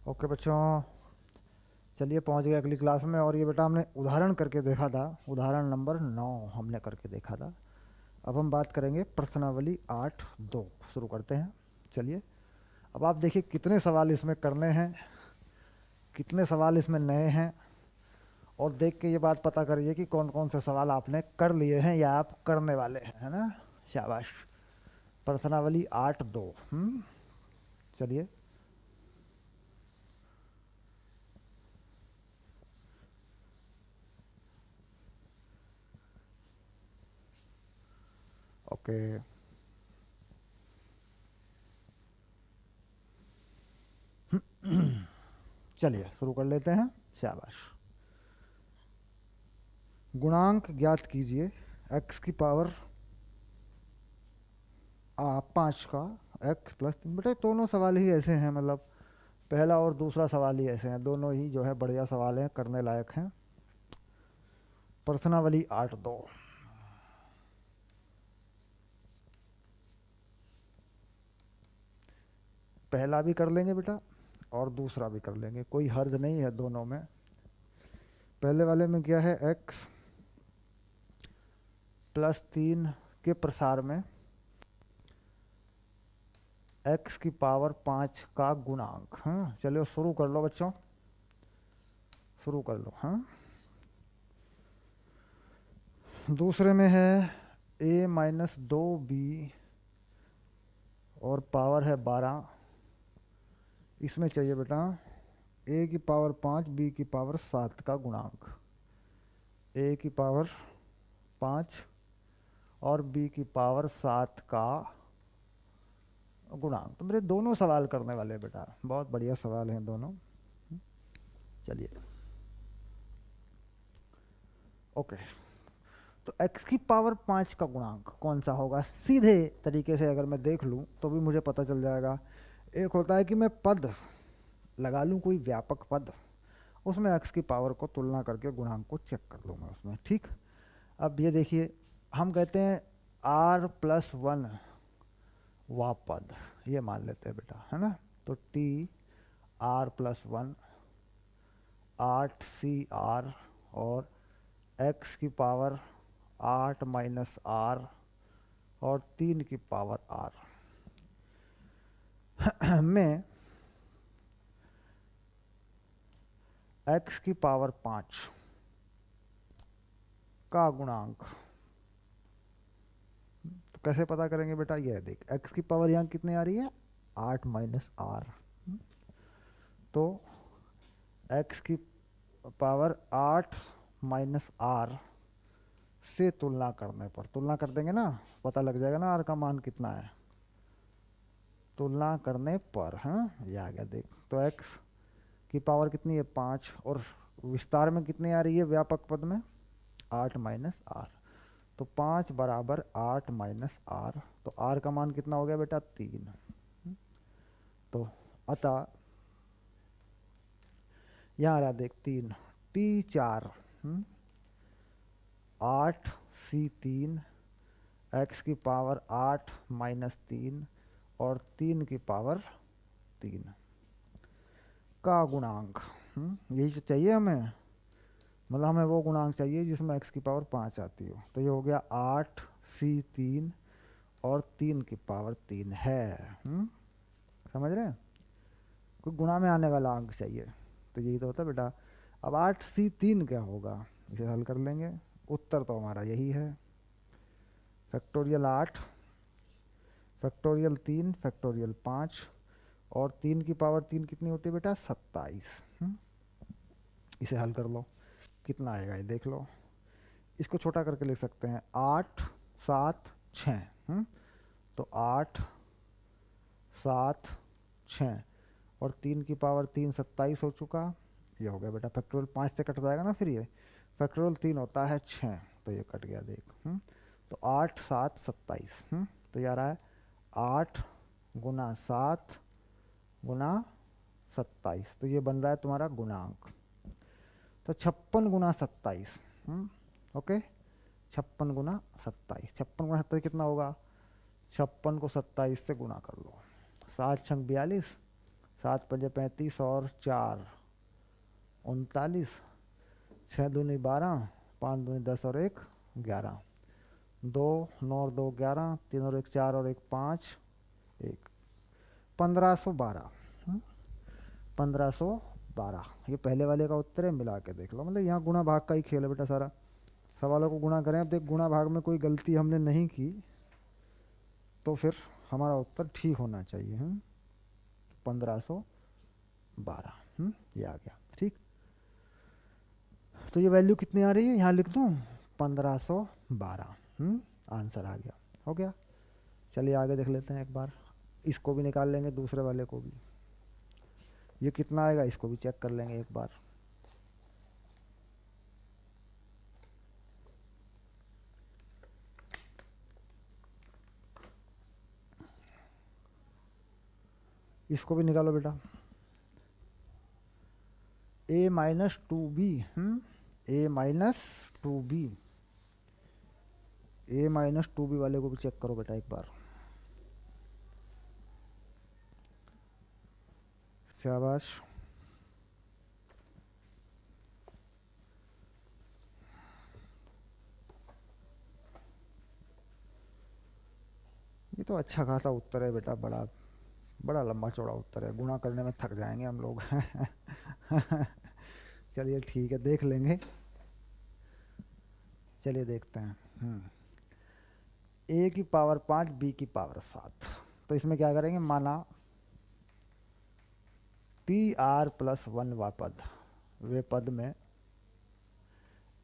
Okay बच्चों, चलिए पहुंच गए अगली क्लास में। और ये बेटा हमने उदाहरण करके देखा था, उदाहरण नंबर 9 हमने करके देखा था। अब हम बात करेंगे प्रश्नावली 8.2। शुरू करते हैं। चलिए, अब आप देखिए कितने सवाल इसमें करने हैं, कितने सवाल इसमें नए हैं, और देख के ये बात पता करिए कि कौन कौन से सवाल आपने कर लिए हैं या आप करने वाले हैं, है ना। शाबाश। प्रश्नावली 8.2। चलिए। ओके, चलिए शुरू कर लेते हैं। शाबाश। गुणांक ज्ञात कीजिए x की पावर 5 का x+3। बेटे दोनों सवाल ही ऐसे हैं, मतलब पहला और दूसरा सवाल ही ऐसे हैं, दोनों ही जो है बढ़िया सवाल हैं, करने लायक हैं। प्रश्नावली 8.2। पहला भी कर लेंगे बेटा और दूसरा भी कर लेंगे, कोई हर्ज नहीं है दोनों में। पहले वाले में क्या है, x+3 के प्रसार में x की पावर 5 का गुणांक। हाँ चलिए शुरू कर लो बच्चों, शुरू कर लो। हाँ, दूसरे में है a-2b और पावर है 12। इसमें चाहिए बेटा a की पावर 5 b की पावर 7 का गुणांक। a की पावर 5 और b की पावर 7 का गुणांक। तो मेरे दोनों सवाल करने वाले बेटा, बहुत बढ़िया सवाल हैं दोनों। चलिए ओके, तो x की पावर 5 का गुणांक कौन सा होगा। सीधे तरीके से अगर मैं देख लूँ तो भी मुझे पता चल जाएगा। एक होता है कि मैं पद लगा लूँ, कोई व्यापक पद, उसमें x की पावर को तुलना करके गुणांक को चेक कर लूँगा उसमें। ठीक, अब ये देखिए, हम कहते हैं r+1 वा पद, ये मान लेते हैं बेटा, है ना। तो t r+1 8cr और x की पावर 8 - r और 3 की पावर r में x की पावर 5 का गुणांक। तो कैसे पता करेंगे बेटा, ये देख x की पावर यहाँ कितनी आ रही है, 8 - r। तो x की पावर 8 - r से तुलना करने पर, तुलना कर देंगे ना, पता लग जाएगा ना r का मान कितना है, तुलना करने पर। हाँ ये आ गया देख। तो x की पावर कितनी है, 5, और विस्तार में कितनी आ रही है व्यापक पद में, 8 - r। तो 5 बराबर 8 - r, तो r का मान कितना हो गया बेटा, 3। तो अतः यहाँ आ रहा देख 3 t4 8c3 x की पावर 8 - 3 और 3 की पावर 3 का गुणांक। यही तो चाहिए हमें, मतलब हमें वो गुणांक चाहिए जिसमें x की पावर 5 आती हो। तो ये हो गया 8c3 और 3 की पावर 3 है। समझ रहे हैं, कोई गुणा में आने वाला अंक चाहिए, तो यही तो होता है बेटा। अब 8c3 क्या होगा, इसे हल कर लेंगे, उत्तर तो हमारा यही है। फैक्टोरियल 8, फैक्टोरियल 3, फैक्टोरियल 5 और 3 की पावर 3 कितनी होती है बेटा, 27। इसे हल कर लो, कितना आएगा ये देख लो। इसको छोटा करके लिख सकते हैं, 8 7 6। तो 8 7 6 और 3 की पावर 3 27 हो चुका। ये हो गया बेटा, फैक्टोरियल 5 से कट जाएगा ना फिर ये, फैक्टोरियल 3 होता है 6, तो ये कट गया देख। तो 8 7 27। तो ये आ रहा है 8 गुना 7 गुना 27, तो ये बन रहा है तुम्हारा गुणांक। तो 56 गुना 27। ओके, 56 गुना 27, 56 गुना 27 कितना होगा, 56 को 27 से गुना कर लो, 7 छंग 42, 7 पंजे 35 और 4 39, 6 दूनी 12, 5 दूनी 10 और 1 11, 2 9 और 2 11, 3 और 1 4 और 1 5 1 1512। 1512 ये पहले वाले का उत्तर है, मिला के देख लो। मतलब यहाँ गुणा भाग का ही खेल है बेटा सारा। सवालों को गुणा करें, अब देख गुणा भाग में कोई गलती हमने नहीं की तो फिर हमारा उत्तर ठीक होना चाहिए। 1512 ये आ गया। ठीक, तो ये वैल्यू कितनी आ रही है यहाँ लिख दूँ, 1512। आंसर आ गया, हो गया। चलिए आगे देख लेते हैं एक बार, इसको भी निकाल लेंगे, दूसरे वाले को भी। ये कितना आएगा इसको भी चेक कर लेंगे एक बार। इसको भी निकालो बेटा। a minus 2b, a minus 2b, a minus 2b वाले को भी चेक करो बेटा एक बार। शाबाश। ये तो अच्छा खासा उत्तर है बेटा, बड़ा बड़ा लंबा चौड़ा उत्तर है, गुणा करने में थक जाएंगे हम लोग। चलिए ठीक है, देख लेंगे। चलिए देखते हैं। a की पावर 5 b की पावर 7, तो इसमें क्या करेंगे, माना PR+1 वा पद, वे पद में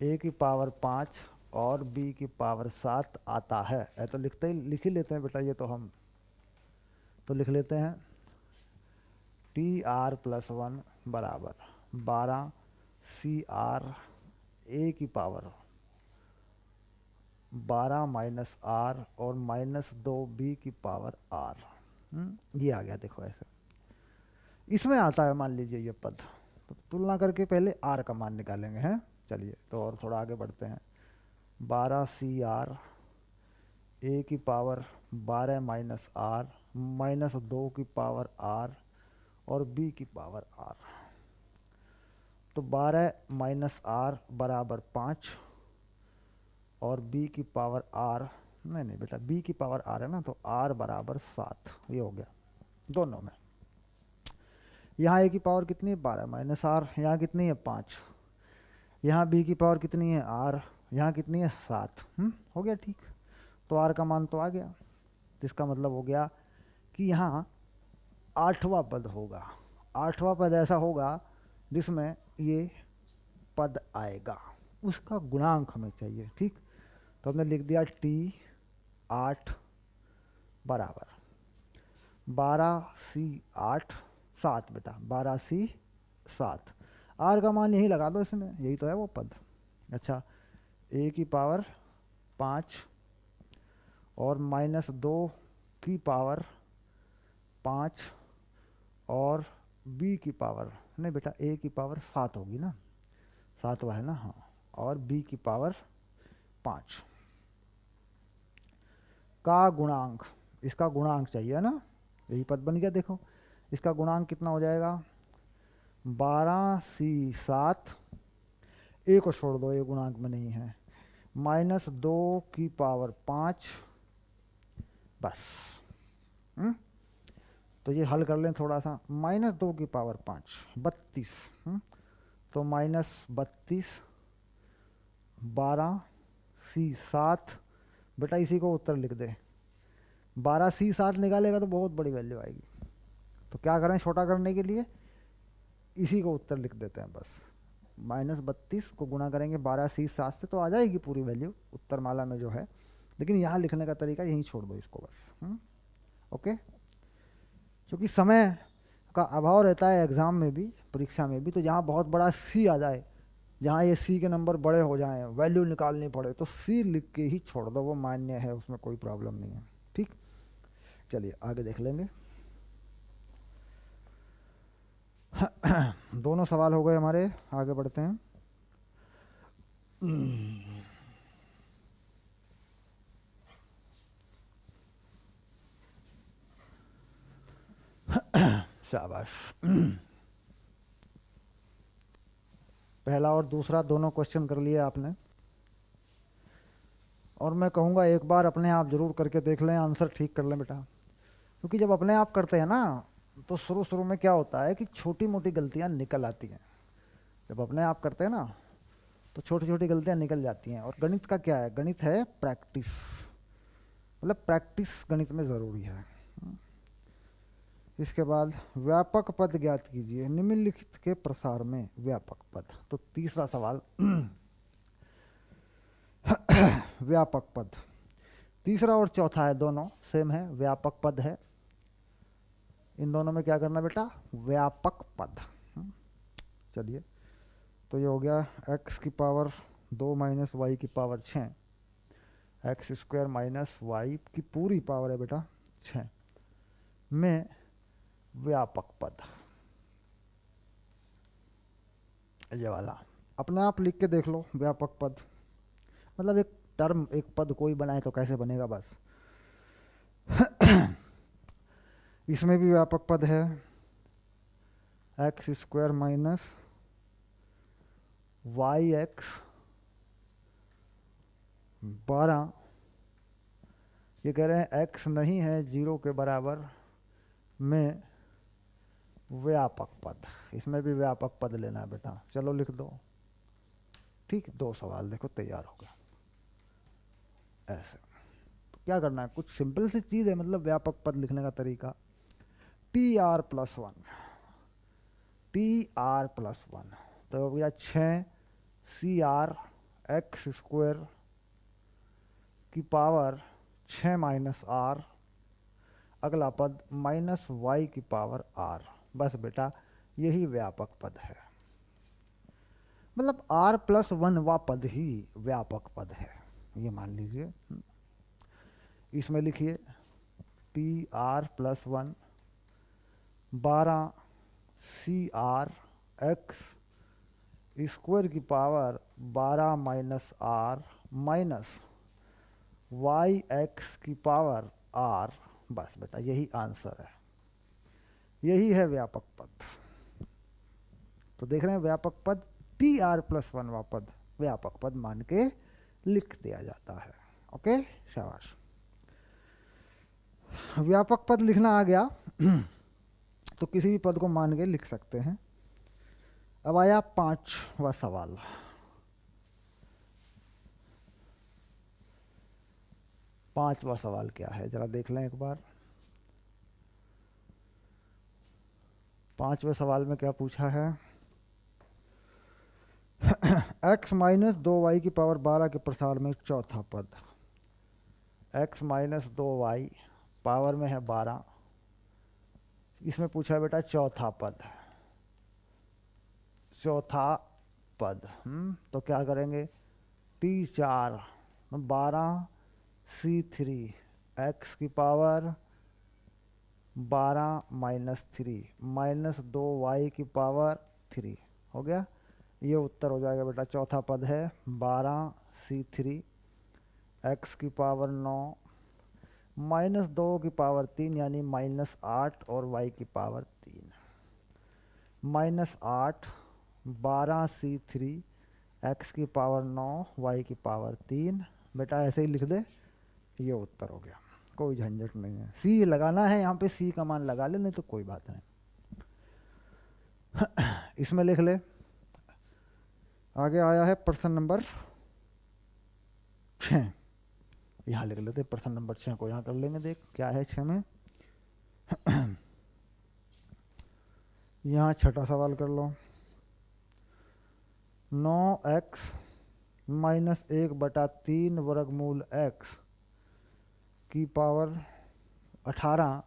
a की पावर 5 और b की पावर 7 आता है। तो लिख ही लेते हैं बेटा, ये तो हम तो लिख लेते हैं TR+1 बराबर 12CR a की पावर 12 माइनस R और माइनस 2b की पावर R। ये आ गया, देखो ऐसे इसमें आता है मान लीजिए ये पद, तो तुलना करके पहले R का मान निकालेंगे हैं। चलिए तो और थोड़ा आगे बढ़ते हैं। 12CR a की पावर 12 माइनस R माइनस 2 की पावर R और b की पावर R। तो 12 माइनस R बराबर 5 और b की पावर R, नहीं बेटा b की पावर R है ना, तो R बराबर 7। ये हो गया दोनों में। यहाँ a की पावर कितनी है, 12 माइनस R, यहाँ कितनी है 5, यहाँ b की पावर कितनी है R, यहाँ कितनी है 7। हो गया ठीक, तो R का मान तो आ गया। तो इसका मतलब हो गया कि यहाँ 8वां पद होगा। 8वां पद ऐसा होगा जिसमें ये पद आएगा, उसका गुणांक हमें चाहिए। ठीक, तो हमने लिख दिया T8 बराबर 12C8 7 बेटा, 12C7। R का मान यही लगा दो इसमें, यही तो है वो पद। अच्छा, a की पावर 5 और माइनस 2 की पावर 5 और b की पावर, नहीं बेटा a की पावर 7 होगी ना, 7वां है ना, हाँ, और b की पावर 5 का गुणांक, इसका गुणांक चाहिए ना, यही पद बन गया। देखो इसका गुणांक कितना हो जाएगा, 12C7, a को छोड़ दो, ये गुणांक में नहीं है, माइनस 2 की पावर 5, बस। तो ये हल कर लें थोड़ा सा, माइनस 2 की पावर 5 32, तो माइनस 32 12C7 बेटा, इसी को उत्तर लिख दे। 12C7 निकालेगा तो बहुत बड़ी वैल्यू आएगी, तो क्या करें छोटा करने के लिए इसी को उत्तर लिख देते हैं बस। -32 को गुणा करेंगे 12C7 से तो आ जाएगी पूरी वैल्यू उत्तर माला में जो है, लेकिन यहाँ लिखने का तरीका यहीं छोड़ दो इसको बस। ओके, क्योंकि समय का अभाव रहता है एग्ज़ाम में भी, परीक्षा में भी, तो जहाँ बहुत बड़ा C आ जाए, जहाँ ये C के नंबर बड़े हो जाएं, वैल्यू निकालनी पड़े, तो C लिख के ही छोड़ दो, वो मान्य है, उसमें कोई प्रॉब्लम नहीं है। ठीक, चलिए आगे देख लेंगे। दोनों सवाल हो गए हमारे, आगे बढ़ते हैं। शाबाश। पहला और दूसरा दोनों क्वेश्चन कर लिए आपने, और मैं कहूँगा एक बार अपने आप जरूर करके देख लें, आंसर ठीक कर लें बेटा। क्योंकि जब अपने आप करते हैं ना तो शुरू शुरू में क्या होता है कि छोटी मोटी गलतियाँ निकल आती हैं। जब अपने आप करते हैं ना तो छोटी छोटी गलतियाँ निकल जाती हैं। और गणित का क्या है, गणित है प्रैक्टिस, मतलब प्रैक्टिस गणित में ज़रूरी है। इसके बाद व्यापक पद ज्ञात कीजिए, निम्नलिखित के प्रसार में व्यापक पद। तो तीसरा सवाल व्यापक पद, तीसरा और चौथा है, दोनों सेम है, व्यापक पद है। इन दोनों में क्या करना बेटा, व्यापक पद। चलिए, तो ये हो गया x की पावर 2 माइनस वाई की power 6, x square minus y की पूरी पावर है बेटा 6 में व्यापक पद। ये वाला अपने आप लिख के देख लो, व्यापक पद मतलब एक टर्म, एक पद कोई बनाए तो कैसे बनेगा बस। इसमें भी व्यापक पद है, x square minus Y x 12, ये कह रहे हैं x नहीं है 0 के बराबर में व्यापक पद। इसमें भी व्यापक पद लेना है बेटा, चलो लिख दो। ठीक, दो सवाल देखो तैयार हो गया। ऐसे तो क्या करना है, कुछ सिंपल सी चीज़ है, मतलब व्यापक पद लिखने का तरीका, टी आर प्लस वन, तो हो गया 6 सी आर एक्स स्क्वायर की पावर 6 माइनस आर, अगला पद माइनस वाई की पावर आर। बस बेटा यही व्यापक पद है, मतलब r प्लस 1 वा पद ही व्यापक पद है, ये मान लीजिए। इसमें लिखिए T R plus 1 12 C R X square की power 12 minus R minus Y X की पावर आर। बस बेटा यही आंसर है, यही है व्यापक पद। तो देख रहे हैं व्यापक पद टी आर प्लस 1 वा पद व्यापक पद मान के लिख दिया जाता है। ओके, शाबाश। व्यापक पद लिखना आ गया तो किसी भी पद को मान के लिख सकते हैं। अब आया पांचवा सवाल। पांचवा सवाल क्या है जरा देख लें एक बार। पांचवें सवाल में क्या पूछा है, x माइनस 2y की पावर 12 के प्रसार में चौथा पद, x माइनस 2y पावर में है 12, इसमें पूछा है बेटा चौथा पद, चौथा पद। तो क्या करेंगे, T4 12 C3 x की पावर 12 माइनस 3 माइनस 2y की पावर 3 हो गया। ये उत्तर हो जाएगा बेटा, चौथा पद है 12 C3 x की पावर 9 माइनस 2 की पावर 3 यानी माइनस 8 और y की पावर 3, माइनस 8 12 C3 x की पावर 9 y की पावर 3। बेटा ऐसे ही लिख दे, ये उत्तर हो गया, कोई झंझट नहीं है। सी लगाना है यहाँ पे, सी का मान लगा ले, नहीं तो कोई बात नहीं। इसमें लिख ले, आगे आया है प्रश्न नंबर 6, यहाँ लिख लेते प्रश्न नंबर 6 को, यहाँ कर लेंगे। देख क्या है 6 में, यहाँ छठा सवाल कर लो, 9x माइनस 1/3 वर्गमूल x की पावर 18,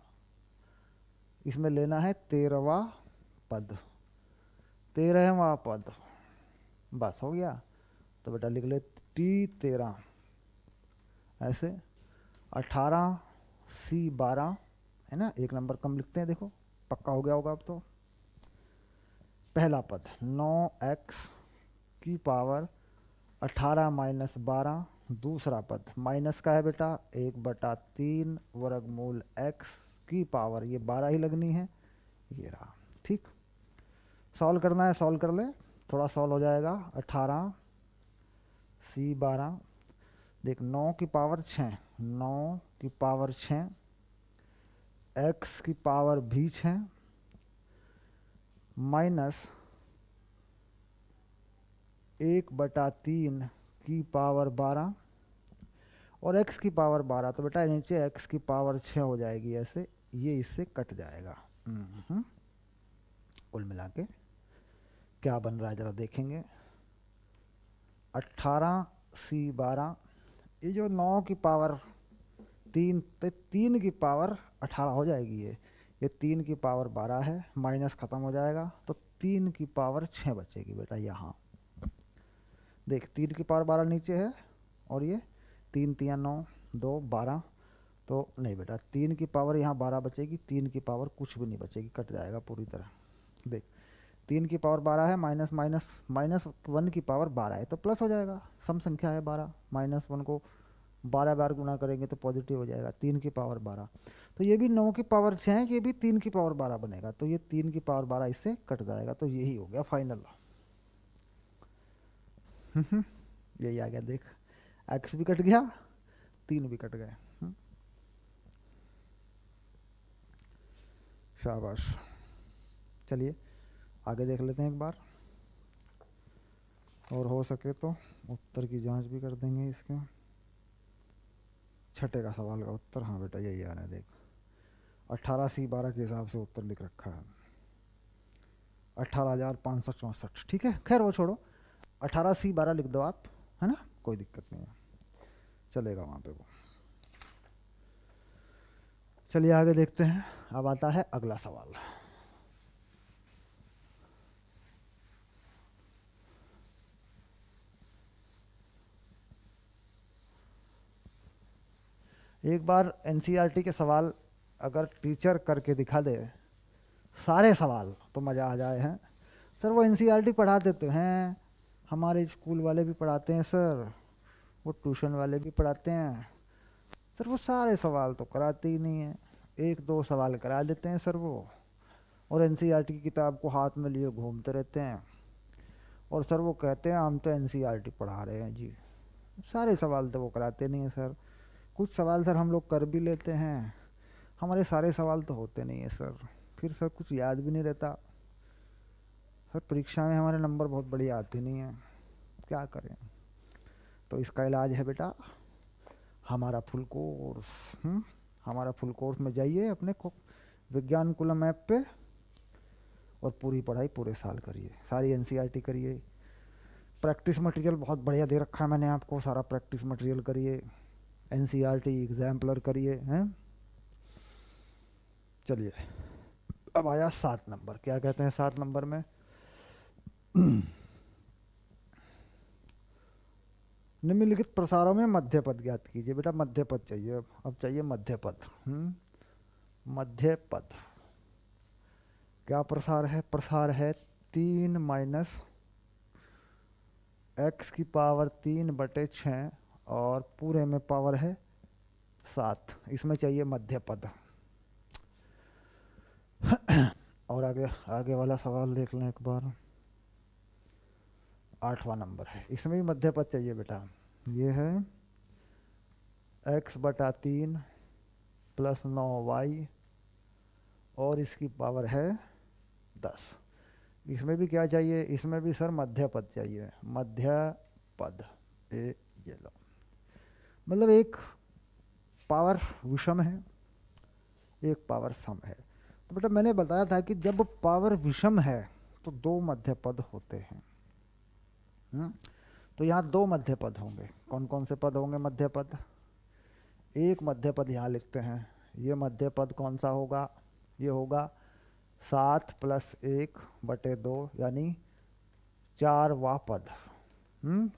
इसमें लेना है 13वां पद, 13वां पद। बस हो गया, तो बेटा लिख ले T13 ऐसे, 18 C12 है ना, एक नंबर कम लिखते हैं, देखो पक्का हो गया होगा अब तो। पहला पद 9x की पावर 18 माइनस 12, दूसरा पद माइनस का है बेटा 1/3 वर्गमूल x की पावर, ये 12 ही लगनी है, ये रहा। ठीक, सॉल्व करना है, सॉल्व कर ले, थोड़ा सॉल्व हो जाएगा। 18 C 12, देख 9 की पावर 6, 9 की पावर 6, x की पावर भी 6 माइनस 1/3 की पावर 12 और x की पावर 12, तो बेटा नीचे x की पावर 6 हो जाएगी ऐसे, ये इससे कट जाएगा। कुल मिला के क्या बन रहा है जरा देखेंगे। 18 C 12, ये जो 9 की पावर 3, तो 3 की पावर 18 हो जाएगी, ये 3 की पावर 12 है, माइनस ख़त्म हो जाएगा तो 3 की पावर 6 बचेगी बेटा। यहाँ देख 3 की पावर 12 नीचे है और ये 3 3 9 2 12, तो नहीं बेटा 3 की पावर यहाँ 12 बचेगी, 3 की पावर कुछ भी नहीं बचेगी, कट जाएगा पूरी तरह। देख 3 की पावर 12 है, माइनस माइनस माइनस 1 की पावर 12 है तो प्लस हो जाएगा, सम संख्या है 12, माइनस 1 को 12 बार गुना करेंगे तो पॉजिटिव हो जाएगा। 3 की पावर 12, तो ये भी 9 की पावर 6 है, ये भी 3 की पावर 12 बनेगा, तो ये 3 की पावर 12 इससे कट जाएगा, तो यही हो गया फाइनल। यही आ गया, देख x भी कट गया, 3 भी कट गए। शाबाश। चलिए आगे देख लेते हैं एक बार, और हो सके तो उत्तर की जांच भी कर देंगे इसके। छठे का सवाल का उत्तर, हाँ बेटा यही आ रहा है, देख 18 C 12 के हिसाब से उत्तर लिख रखा है 18,564। ठीक है, खैर वो छोड़ो, 18 C 12 लिख दो आप, है ना, कोई दिक्कत नहीं है, चलेगा वहाँ पे वो। चलिए आगे देखते हैं, अब आता है अगला सवाल। एक बार एनसीईआरटी के सवाल अगर टीचर करके दिखा दे सारे सवाल तो मज़ा आ जाए। हैं सर वो एनसीईआरटी पढ़ाते तो हैं, हमारे स्कूल वाले भी पढ़ाते हैं सर, वो ट्यूशन वाले भी पढ़ाते हैं सर, वो सारे सवाल तो कराते ही नहीं हैं, 1 2 सवाल करा देते हैं सर वो, और एनसीईआरटी की किताब को हाथ में लिए घूमते रहते हैं, और सर वो कहते हैं हम तो एनसीईआरटी पढ़ा रहे हैं जी, सारे सवाल तो वो कराते नहीं हैं सर। कुछ सवाल सर हम लोग कर भी लेते हैं, हमारे सारे सवाल तो होते नहीं हैं सर, फिर सर कुछ याद भी नहीं रहता सर, परीक्षा में हमारे नंबर बहुत बढ़िया आते नहीं हैं, क्या करें। तो इसका इलाज है बेटा हमारा फुल कोर्स। हमारा फुल कोर्स में जाइए अपने को विज्ञान कुलम ऐप पे, और पूरी पढ़ाई पूरे साल करिए, सारी एनसीईआरटी करिए, प्रैक्टिस मटेरियल बहुत बढ़िया दे रखा है मैंने आपको, सारा प्रैक्टिस मटेरियल करिए, एनसीईआरटी एग्जाम्पलर करिए। हैं चलिए अब आया 7 नंबर, क्या कहते हैं 7 नंबर में निम्नलिखित प्रसारों में मध्य पद ज्ञात कीजिए। बेटा मध्य पद चाहिए, अब चाहिए मध्य पद। मध्य पद क्या प्रसार है, प्रसार है 3 माइनस x की पावर 3/6 और पूरे में पावर है 7, इसमें चाहिए मध्य पद। और आगे वाला सवाल देख लें एक बार, 8वां नंबर है, इसमें भी मध्य पद चाहिए बेटा। ये है x/3 प्लस 9y और इसकी पावर है 10, इसमें भी क्या चाहिए, इसमें भी सर मध्य पद चाहिए, मध्य पद। ये लो, मतलब एक पावर विषम है, एक पावर सम है। तो बेटा मैंने बताया था कि जब पावर विषम है तो 2 मध्य पद होते हैं। तो यहाँ 2 मध्य पद होंगे, कौन कौन से पद होंगे मध्य पद, एक मध्य पद यहाँ लिखते हैं, ये मध्य पद कौन सा होगा, ये होगा 7 + 1/2 यानी 4वां पद।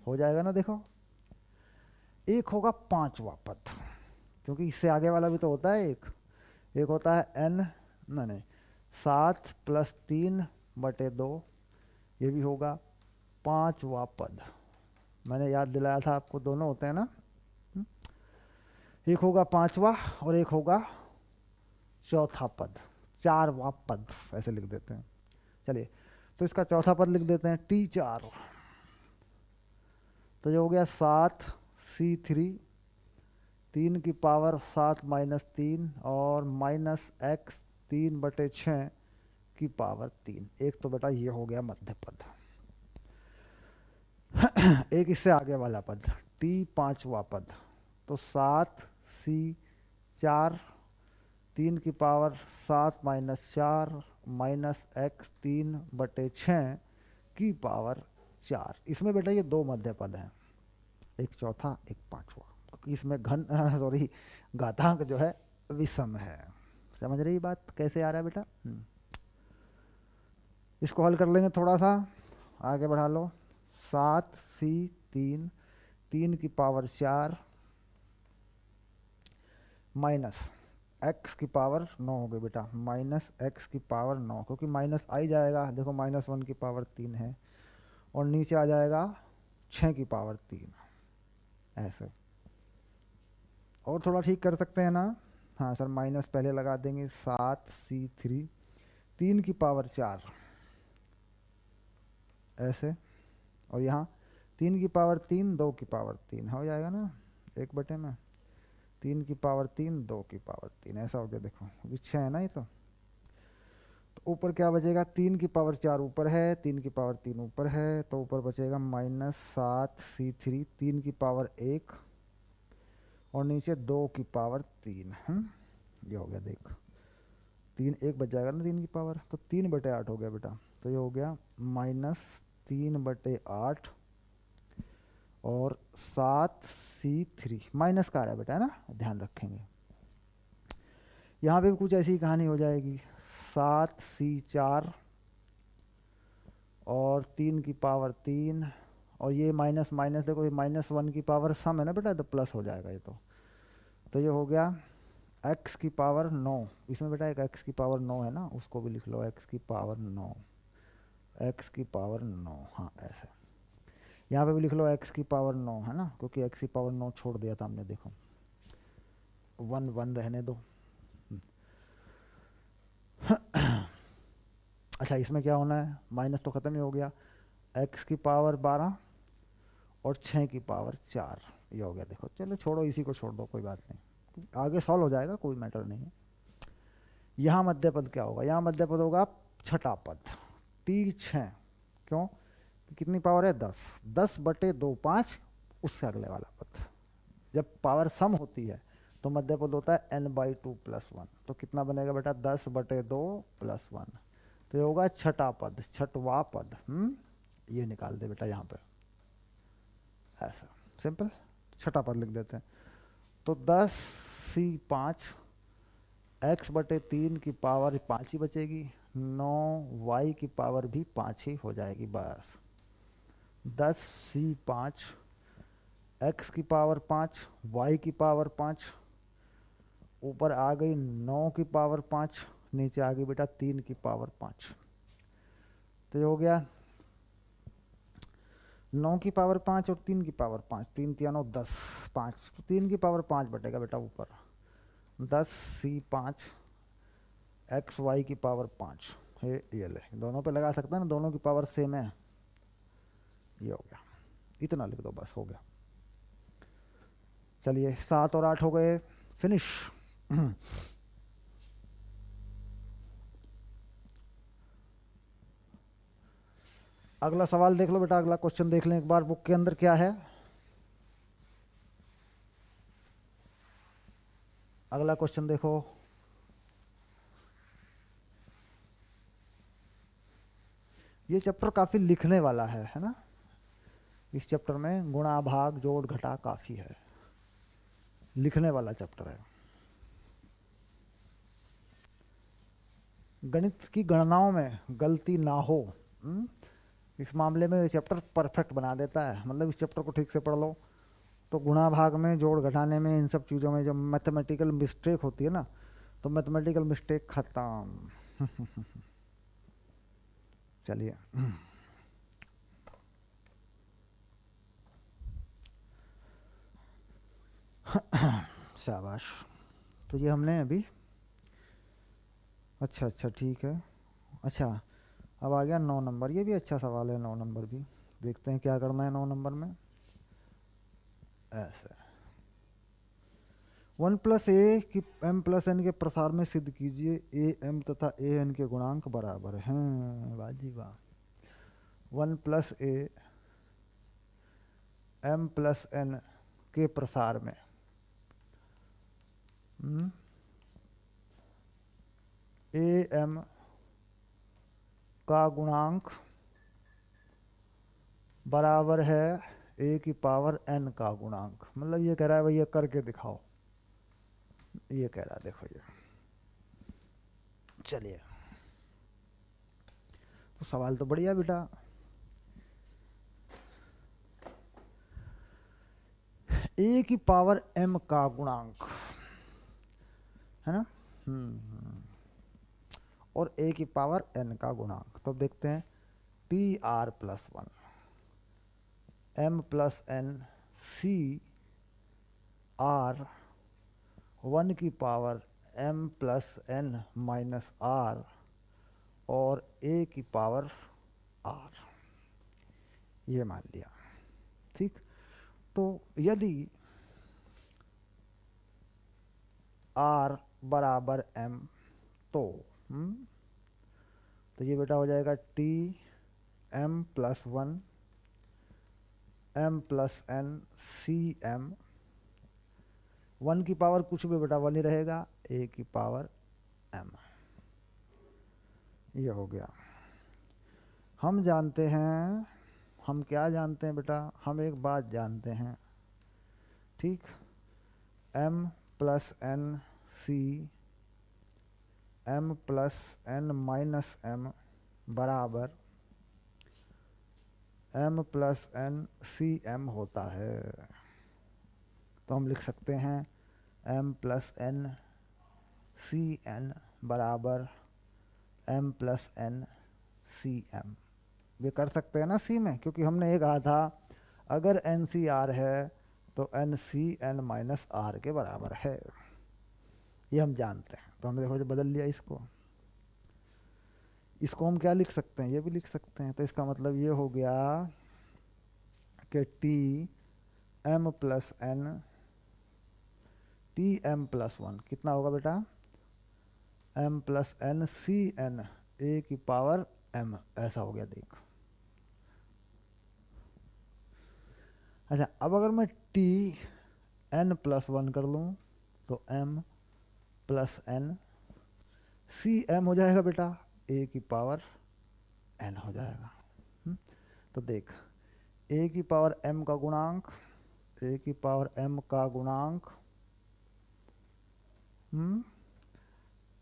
हो जाएगा ना, देखो एक होगा 5वां पद, क्योंकि इससे आगे वाला भी तो होता है, एक होता है n, नहीं 7 + 3/2, ये भी होगा 5वां पद। मैंने याद दिलाया था आपको, दोनों होते हैं ना, एक होगा 5वां और एक होगा चौथा पद। 4वां पद ऐसे लिख देते हैं। चलिए, तो इसका चौथा पद लिख देते हैं T4। तो ये हो गया 7C3 3 की पावर 7 माइनस 3 और माइनस x 3/6 की पावर 3। एक तो बेटा ये हो गया मध्य पद। एक इससे आगे वाला पद T5वां पद, तो 7C4 3 की पावर 7 माइनस 4 माइनस x 3/6 की पावर 4। इसमें बेटा ये दो मध्य पद हैं, एक चौथा एक पांचवा, क्योंकि इसमें घन सॉरी घातांक जो है विषम है। समझ रही बात कैसे आ रहा है बेटा? इसको हल कर लेंगे, थोड़ा सा आगे बढ़ा लो। 7C3 3 की पावर 4 माइनस x की पावर 9 हो गई बेटा, माइनस x की पावर 9, क्योंकि माइनस आ ही जाएगा, देखो -1 की पावर 3 है, और नीचे आ जाएगा 6 की पावर 3 ऐसे। और थोड़ा ठीक कर सकते हैं ना? हाँ सर, माइनस पहले लगा देंगे। 7C3 3 की पावर 4 ऐसे, और यहाँ 3 की पावर 3 2 की पावर 3 हो जाएगा ना, 1/में 3 की पावर 3 2 की पावर 3 ऐसा हो गया। देखो अभी 6 है ना ये, तो ऊपर क्या बचेगा? 3 की पावर 4 ऊपर है, 3 की पावर 3 ऊपर है, तो ऊपर बचेगा -7C3 3 की पावर 1 और नीचे 2 की पावर 3। ये हो गया, देख 3 1 बच जाएगा ना 3 की पावर, तो 3/8 हो गया बेटा। तो ये हो गया -3/8 और 7C3 माइनस का आ रहा है बेटा, है ना, ध्यान रखेंगे। यहाँ पे भी कुछ ऐसी कहानी हो जाएगी। 7C4 और 3 की पावर 3, और ये माइनस माइनस, देखो ये -1 की पावर सम है ना बेटा, तो प्लस हो जाएगा ये। तो ये हो गया x की पावर 9। इसमें बेटा एक x की पावर 9 है ना, उसको भी लिख लो, x की पावर 9, x की पावर 9, हाँ ऐसे। यहाँ पे भी लिख लो x की पावर 9, है ना, क्योंकि x की पावर 9 छोड़ दिया था हमने, देखो 1 1 रहने दो। अच्छा, इसमें क्या होना है? माइनस तो ख़त्म ही हो गया, x की पावर 12 और 6 की पावर 4, ये हो गया। देखो चलो छोड़ो, इसी को छोड़ दो, कोई बात नहीं, आगे सॉल्व हो जाएगा, कोई मैटर नहीं है। यहाँ मध्य पद क्या होगा? यहाँ मध्य पद होगा छठा पद T6। क्यों? कितनी पावर है? 10, 10/2 5, उससे अगले वाला पद। जब पावर सम होती है तो मध्य पद होता है n/2 + 1। तो कितना बनेगा बेटा? 10/2 + 1। तो ये होगा छठा पद, छठवां पद। ये निकाल दे बेटा यहाँ पे, ऐसा सिंपल छठा पद लिख देते हैं। तो 10C5 x/3 की पावर 5 ही बचेगी, 9y की पावर भी 5 ही हो जाएगी, बस। 10C5 x की पावर 5 y की पावर 5, ऊपर आ गई 9 की पावर 5, नीचे आ गई बेटा 3 की पावर 5। तो ये हो गया 9 की पावर 5 और 3 की पावर 5, 3 3 9 10 5, तो 3 की पावर 5 बटेगा बेटा ऊपर। 10C5 xy की पावर 5, ये ले, दोनों पे लगा सकते हैं ना, दोनों की पावर सेम है। ये हो गया, इतना लिख दो, बस हो गया। चलिए 7 और 8 हो गए, फिनिश। अगला सवाल देख लो बेटा, अगला क्वेश्चन देख लें एक बार, बुक के अंदर क्या है। अगला क्वेश्चन देखो। ये चैप्टर काफ़ी लिखने वाला है ना। इस चैप्टर में गुणा भाग जोड़ घटा काफ़ी है, लिखने वाला चैप्टर है। गणित की गणनाओं में गलती ना हो, इस मामले में ये चैप्टर परफेक्ट बना देता है। मतलब इस चैप्टर को ठीक से पढ़ लो तो गुणा भाग में, जोड़ घटाने में, इन सब चीज़ों में जो मैथमेटिकल मिस्टेक होती है ना, तो मैथमेटिकल मिस्टेक खत्म। चलिए शाबाश। तो ये हमने अभी अच्छा अच्छा ठीक है। अच्छा, अब आ गया 9 नंबर। ये भी अच्छा सवाल है, 9 नंबर भी। देखते हैं क्या करना है 9 नंबर में। ऐसे 1 + a की m+n के प्रसार में सिद्ध कीजिए ए एम तथा ए एन के गुणांक बराबर हैं। बाजी वाह। 1 + a m+n के प्रसार में ए एम का गुणांक बराबर है ए की पावर n का गुणांक। मतलब ये कह रहा है भाई ये करके दिखाओ, ये कह रहा है। देखो ये, चलिए, तो सवाल तो बढ़िया बेटा। ए की पावर m का गुणांक है ना, और ए की पावर n का गुणांक। तो देखते हैं, Tr+1 m+n Cr 1 की पावर m+n-r और a की पावर r, ये मान लिया। ठीक, तो यदि r बराबर m, तो ये बेटा हो जाएगा T m+1 m+n Cm। 1 की पावर कुछ भी बेटा 1 ही रहेगा, a की पावर m। ये हो गया। हम जानते हैं, हम क्या जानते हैं बेटा, हम एक बात जानते हैं। ठीक, m+n C m+n-m बराबर m+n Cm होता है। तो हम लिख सकते हैं m+n Cn बराबर m+n Cm। ये कर सकते हैं ना सी में, क्योंकि हमने ये कहा था अगर NCr है तो NCn-r के बराबर है। ये हम जानते हैं, तो हमने देखो जो बदल लिया इसको। इसको हम क्या लिख सकते हैं, ये भी लिख सकते हैं। तो इसका मतलब ये हो गया कि Tm+1 कितना होगा बेटा, m+n Cn a की पावर m, ऐसा हो गया। देख, अच्छा, अब अगर मैं Tn+1 कर लूँ तो m+n Cm हो जाएगा बेटा, a की पावर n हो जाएगा। तो देख, a की पावर m का गुणांक, a की पावर m का गुणांक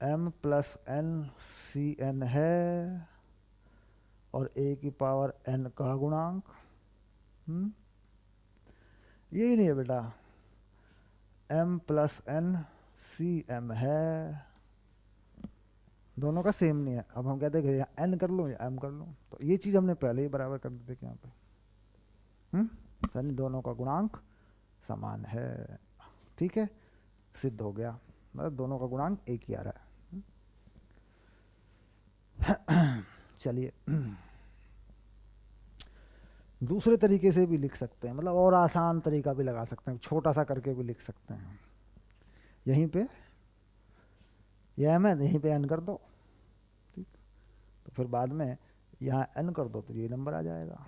m+n Cn है, और a की पावर n का गुणांक यही नहीं है बेटा, m+n Cm है। दोनों का सेम नहीं है। अब हम कहते हैं कि n कर लूँ या m कर लूँ, तो ये चीज़ हमने पहले ही बराबर कर दी थी यहाँ पे। यानी दोनों का गुणांक समान है। ठीक है, सिद्ध हो गया, मतलब दोनों का गुणांक एक ही आ रहा है। चलिए, दूसरे तरीके से भी लिख सकते हैं, मतलब और आसान तरीका भी लगा सकते हैं, छोटा सा करके भी लिख सकते हैं। यहीं पे यह m है, यहीं पे n कर दो। ठीक, तो फिर बाद में यहाँ n कर दो तो ये नंबर आ जाएगा।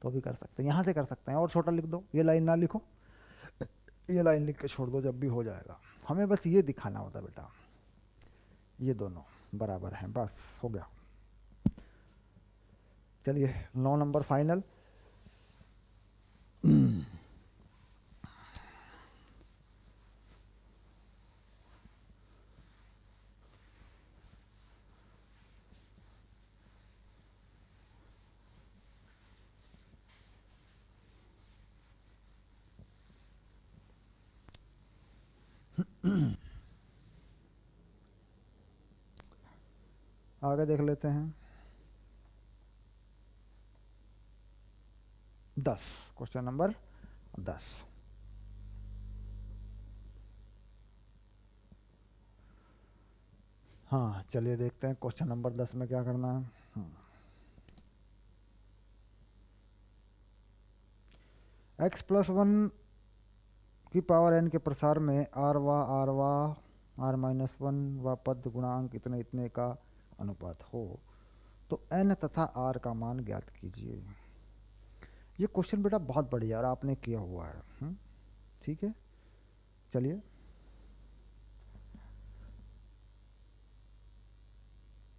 तो भी कर सकते हैं, यहाँ से कर सकते हैं। और छोटा लिख दो, ये लाइन ना लिखो, ये लाइन लिख के छोड़ दो, जब भी हो जाएगा। हमें बस ये दिखाना होता बेटा, ये दोनों बराबर हैं, बस हो गया। चलिए 9 नंबर फाइनल। आगे देख लेते हैं। 10, क्वेश्चन नंबर 10। हाँ चलिए देखते हैं क्वेश्चन नंबर 10 में क्या करना है। एक्स प्लस वन की पावर एन के प्रसार में आर आर माइनस वन व पद गुणांक इतने इतने का अनुपात हो तो एन तथा आर का मान ज्ञात कीजिए। ये क्वेश्चन बेटा बहुत बढ़िया और आपने किया हुआ है। ठीक है, चलिए